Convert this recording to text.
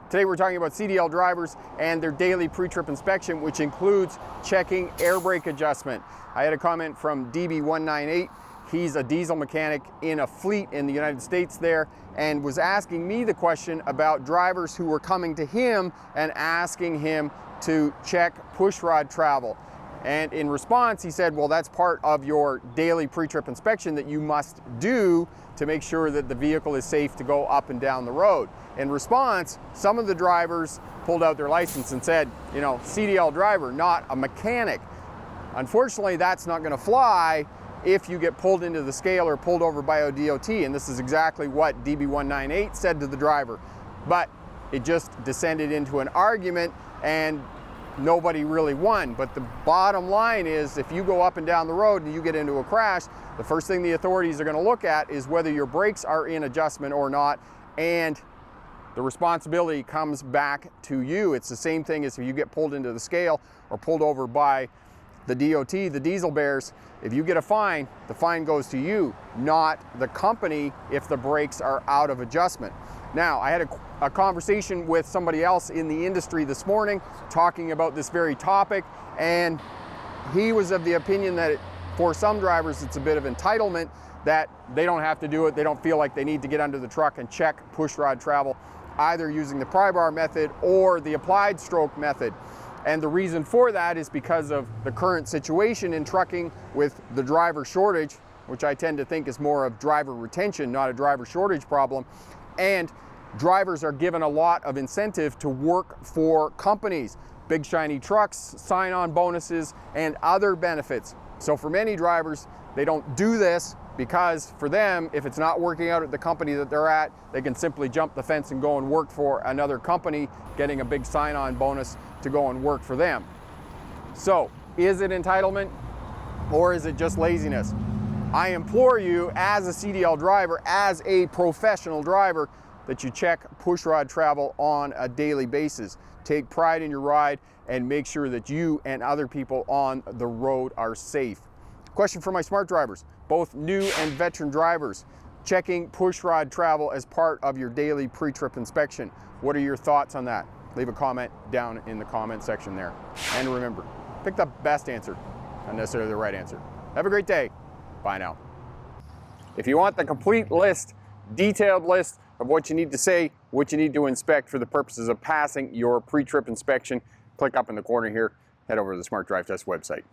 Today we're talking about CDL drivers and their daily pre-trip inspection, which includes checking air brake adjustment. I had a comment from DB198. He's a diesel mechanic in a fleet in the United States there, and was asking me the question about drivers who were coming to him and asking him to check pushrod travel. And in response, he said, well, that's part of your daily pre-trip inspection that you must do to make sure that the vehicle is safe to go up and down the road. In response, some of the drivers pulled out their license and said, you know, CDL driver, not a mechanic. Unfortunately, that's not going to fly if you get pulled into the scale or pulled over by a DOT, and this is exactly what DB198 said to the driver. But it just descended into an argument, and nobody really won. But the bottom line is, if you go up and down the road and you get into a crash, the first thing the authorities are going to look at is whether your brakes are in adjustment or not, and the responsibility comes back to you. It's the same thing as if you get pulled into the scale or pulled over by the DOT, the diesel bears. If you get a fine, the fine goes to you, not the company if the brakes are out of adjustment. Now, I had a conversation with somebody else in the industry this morning talking about this very topic, and he was of the opinion that for some drivers it's a bit of entitlement that they don't have to do it. They don't feel like they need to get under the truck and check pushrod travel, either using the pry bar method or the applied stroke method. And the reason for that is because of the current situation in trucking with the driver shortage, which I tend to think is more of driver retention, not a driver shortage problem. And drivers are given a lot of incentive to work for companies, big shiny trucks, sign-on bonuses, and other benefits. So for many drivers, they don't do this because for them, if it's not working out at the company that they're at, they can simply jump the fence and go and work for another company, getting a big sign-on bonus to go and work for them. So, is it entitlement or is it just laziness? I implore you, as a CDL driver, as a professional driver, that you check pushrod travel on a daily basis. Take pride in your ride and make sure that you and other people on the road are safe. Question for my smart drivers, both new and veteran drivers, checking pushrod travel as part of your daily pre-trip inspection. What are your thoughts on that? Leave a comment down in the comment section there. And remember, pick the best answer, not necessarily the right answer. Have a great day. Bye now. If you want the complete list, detailed list of what you need to say, what you need to inspect for the purposes of passing your pre-trip inspection, click up in the corner here, head over to the Smart Drive Test website.